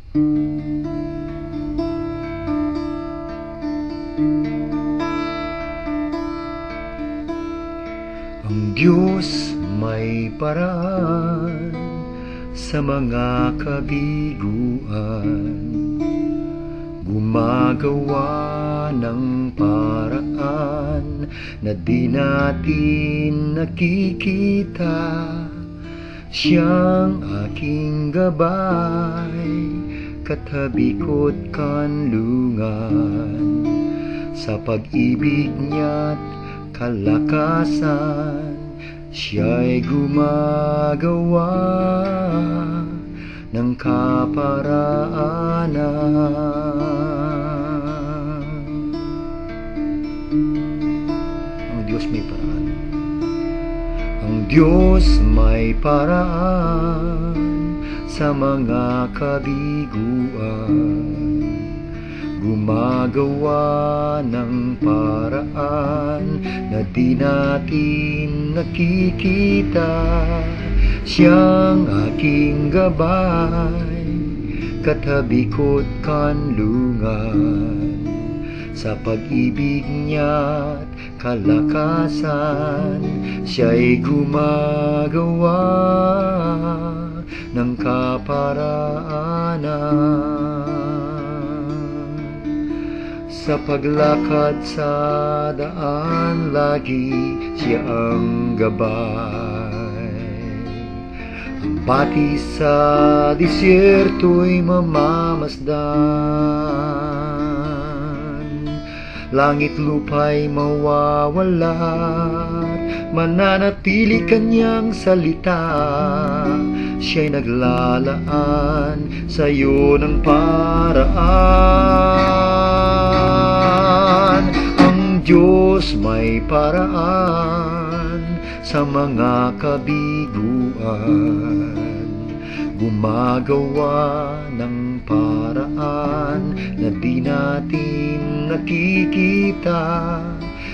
Ang Diyos may paraan sa mga kabiguan, gumagawa ng paraan na di natin nakikita. Siyang aking gabay, katabi ko't kanlungan, sa pag-ibig niya't kalakasan. Siya'y gumagawa ng kaparaanan. Ang Diyos may paraan. Ang Diyos may paraan sa mga kabiguan, gumagawa ng paraan na di natin nakikita. Siyang aking gabay, katabi ko't kanlungan, sa pag-ibig niya't kalakasan. Siya'y gumagawa ng kaparaanan. Sa paglakad sa daan, lagi siya ang gabay. Ang bati sa disyerto'y mamamasdan. Langit lupa'y mawawalat, mananatili kanyang salita. Siya'y naglalaan sa'yo ng paraan. Ang Diyos may paraan sa mga kabiguan, gumagawa ng paraan na di natin nakikita.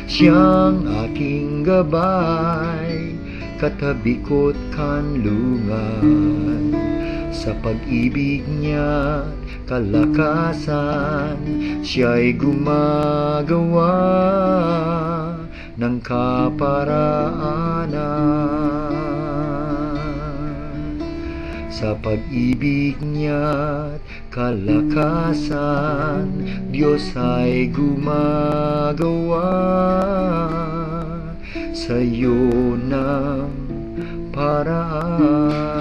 Siyang aking gabay, katabi ko't kanlungan, sa pag-ibig niya't kalakasan. Siya'y gumagawa ng kaparaanan. Sa pag-ibig niya't kalakasan, Diyos ay gumagawa sa'yo ng paraan.